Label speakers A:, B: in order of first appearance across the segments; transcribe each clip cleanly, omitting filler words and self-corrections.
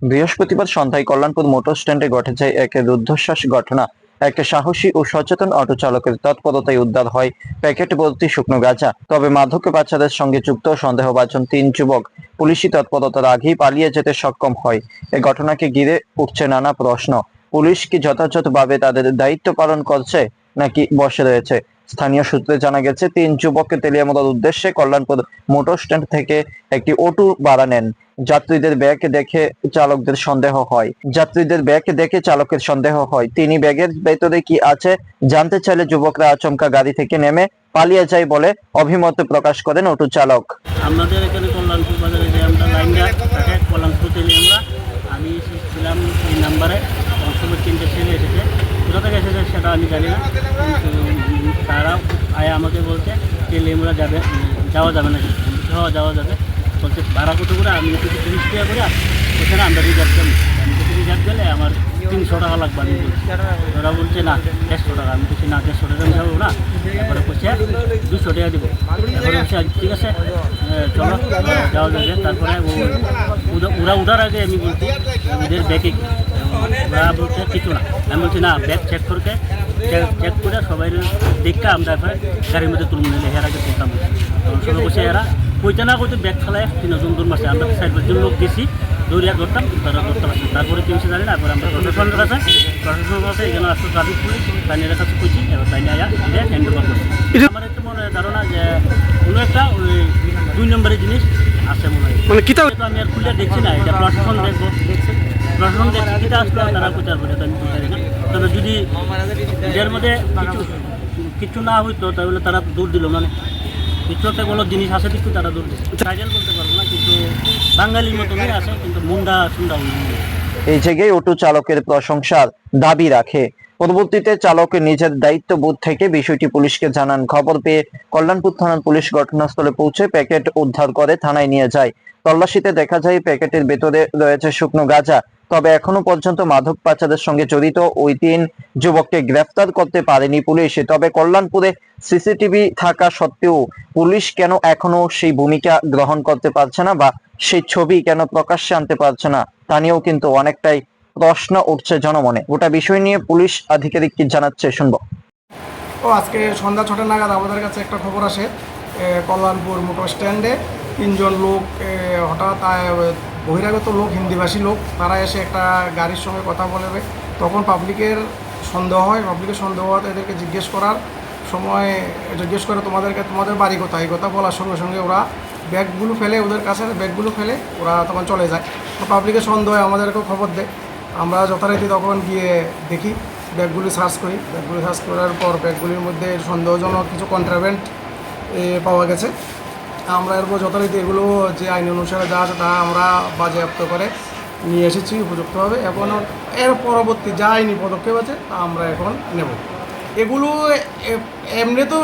A: বৃহস্পতিবার সন্ধ্যায় কল্যাণপুর মোটর স্ট্যান্ডে ঘটেছে এক রুদ্ধশ্বাস ঘটনা। একটা সাহসী ও সচেতন অটো চালকের তৎপরতায় উদ্ধার হয় প্যাকেট ভর্তি শুকনো গাঁজা। তবে মাদক পাচারের সঙ্গে যুক্ত সন্দেহভাজন 3 যুবক পুলিশি তৎপরতার আগেই পালিয়ে যেতে সক্ষম হয়। এই ঘটনাকে ঘিরে উঠছে নানা প্রশ্ন। পুলিশ কি যথাযথভাবে তাদের দায়িত্ব পালন করছে নাকি বসে রয়েছে? স্থানীয় সূত্রে জানা গেছে, 3 যুবককে তেলিয়ামুড়ার উদ্দেশ্যে কল্যাণপুর মোটর স্ট্যান্ড থেকে একটি অটো ভাড়া নেন। যাত্রীদের ব্যাগ দেখে চালকের সন্দেহ হয় তিনি ব্যাগের ভেতরে কি আছে জানতে চাইলে যুবকরা আচমকা গাড়ি থেকে নেমে পালিয়ে যায় বলে অভিমত প্রকাশ করেন অটো চালক।
B: আমাদের এখানে কল্যাণপুর বাজারে যে আমরা লাইনটা থাকে কল্যাণপুর থেকে আমি ছিলাম এই নাম্বারে সময় 3টে ছেলে এসেছে, কোথা থেকে এসেছে সেটা আমি জানি না, কিন্তু তারা আয় আমাকে বলছে তেলিয়ামুড়া যাওয়া যাবে নাকি, যাওয়া যাবে বলছে। ভাড়া কত করে? আমি কিছু 30 টাকা করে ওখানে আমরা রিজার্ভ করি, আমি কিছু রিজার্ভ গেলে আমার 300 টাকা লাগবে। আমি বলছি, ওরা বলছে না 150 টাকা। আমি বলছি না 150 টাকা আমি যাবো না, তারপরে বলছে 200 টাকা দিব। তারপরে বলছে ঠিক আছে চলো যাওয়া যাবে। তারপরে ওরা উঠার আগে আমি বলছি ওদের ব্যাগে ওরা বলছে কিছু না। আমি বলছি না, ব্যাগ চেক করে সবাই দেখতে আমরা এবার গাড়ির মধ্যে তুলব নিলে এর আগে তুলতাম। তখন সবাই বসে এরা কইতে না কইতে ব্যাগ ফেলায় 3জন দূর মাসে আমরা 4-5 লোক গেছি, দৌড়িয়া ধরতাম, তারা ধরতে পারছি। তারপরে কি হচ্ছে জানি না, এবার আমরা প্রশাসনের কাছে এখানে আসতো ট্রাফিক পুলিশ তাইনের কাছে কইছি, এবার তাইনে আয়া হ্যান্ড ওভার করছি। আমার একটু মনে হয় ধারণা যে কোনো একটা ওই 2 নম্বরের জিনিস আছে মনে হয়, মানে কিতা আমি আর খুলে দেখছি না, এটা প্রশাসন দেখবো, প্রশাসন দেখছি কিতা আসলো তারা কোথায় বলে আমি বুঝতে পারি না। তবে যদি এর মধ্যে কিছু না হইতো তাহলে তারা দৌড় দিল, মানে কিছু একটা কোনো জিনিস আছে কিছু তারা দৌড় দিচ্ছে। টাইটেল বলতে পারবো না, কিন্তু বাঙালির মতনই আছে, কিন্তু মুন্ডা সুন্দা
A: এই জায়গায় অটো চালকের প্রশংসার দাবি রাখে। পরবর্তীতে চালক নিজের দায়িত্ববোধ থেকে বিষয়টি পুলিশকে জানান। খবর পেয়ে কল্যাণপুর থানার পুলিশ ঘটনাস্থলে পৌঁছে প্যাকেট উদ্ধার করে থানায় নিয়ে যায়। তল্লাশিতে দেখা যায় প্যাকেটের ভেতরে রয়েছে শুকনো গাঁজা। তবে এখনো পর্যন্ত মাদক পাচারের সঙ্গে জড়িত ওই 3 যুবককে গ্রেফতার করতে পারেনি পুলিশ। তবে কল্যাণপুরে সিসিটিভি থাকা সত্ত্বেও পুলিশ কেন এখনো সেই ভূমিকা গ্রহণ করতে পারছে না বা সেই ছবি কেন প্রকাশ্যে আনতে পারছে না তা নিয়েও কিন্তু অনেকটাই প্রশ্ন উঠছে জনমনে। গোটা বিষয় নিয়ে পুলিশ আধিকারিক কি জানাচ্ছে শুনবো।
C: আজকে সন্ধ্যা 6টা নাগাদ আমাদের কাছে একটা খবর আসে, কল্যাণপুর মোটর স্ট্যান্ডে 3 জন লোক হঠাৎ বহিরাগত লোক, হিন্দিভাষী লোক, তারা এসে একটা গাড়ির সঙ্গে কথা বলবে। তখন পাবলিকের সন্দেহ হয়, হওয়াতে এদেরকে জিজ্ঞেস করে তোমাদের বাড়ি কোথায়, এই কথা বলার সঙ্গে সঙ্গে ওরা ব্যাগগুলো ফেলে, ওদের কাছে ব্যাগগুলো ফেলে ওরা তখন চলে যায়। তো পাবলিকের সন্দেহ হয়, আমাদেরকেও খবর দেয়। আমরা যথারীতি তখন গিয়ে দেখি, ব্যাগগুলি সার্চ করার পর ব্যাগগুলির মধ্যে সন্দেহজনক কিছু কন্ট্রাব্যান্ড পাওয়া গেছে। আমরা এরপর যথারীতি এগুলো যে আইন অনুসারে যা আছে তা আমরা বাজেয়াপ্ত করে নিয়ে এসেছি উপযুক্তভাবে। এখন এর পরবর্তী যা আইনি পদক্ষেপ আছে তা আমরা এখন নেব। এগুলো এমনি তো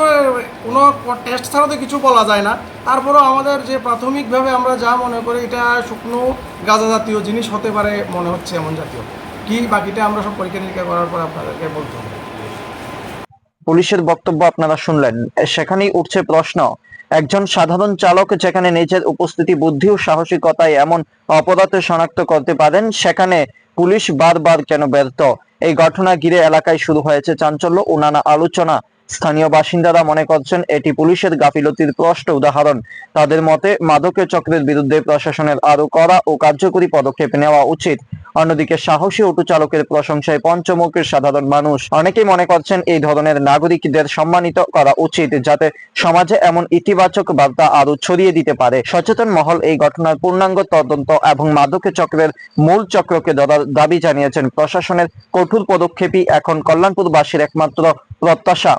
C: কোনো টেস্ট ছাড়া তো কিছু বলা যায় না, তারপরেও আমাদের যে প্রাথমিকভাবে আমরা যা মনে করি এটা শুকনো গাঁজা জাতীয় জিনিস হতে পারে মনে হচ্ছে, এমন জাতীয় কি বাকিটা আমরা সব পরীক্ষা নিরীক্ষা করার পর আপনাদেরকে বলতে হবে।
A: পুলিশের বক্তব্য আপনারা শুনলেন। সেখানেই উঠছে প্রশ্ন, একজন সাধারণ চালক যেখানে নিজের উপস্থিতি, বুদ্ধি ও সাহসিকতায় এমন অপরাধ শনাক্ত করতে পারেন, সেখানে পুলিশ বারবার কেন ব্যর্থ? এই ঘটনা ঘিরে এলাকায় শুরু হয়েছে চাঞ্চল্য ও নানা আলোচনা। স্থানীয় বাসিন্দারা মনে করছেন এটি পুলিশের গাফিলতির স্পষ্ট উদাহরণ। তাদের মতে মাদকের চক্রের বিরুদ্ধে প্রশাসনের আরো কড়া ও কার্যকরী পদক্ষেপ নেওয়া উচিত। অন্যদিকে সাহসী অটো চালকের প্রশংসায় পঞ্চমুখের সাধারণ মানুষ। অনেকেই মনে করছেন এই ধরনের নাগরিকদের সম্মানিত করা উচিত, যাতে সমাজে এমন ইতিবাচক বার্তা আরো ছড়িয়ে দিতে পারে। সচেতন মহল এই ঘটনার পূর্ণাঙ্গ তদন্ত এবং মাদকের চক্রের মূল চক্রকে ধরার দাবি জানিয়েছেন। প্রশাসনের কঠোর পদক্ষেপই এখন কল্যাণপুরবাসীর একমাত্র প্রত্যাশা।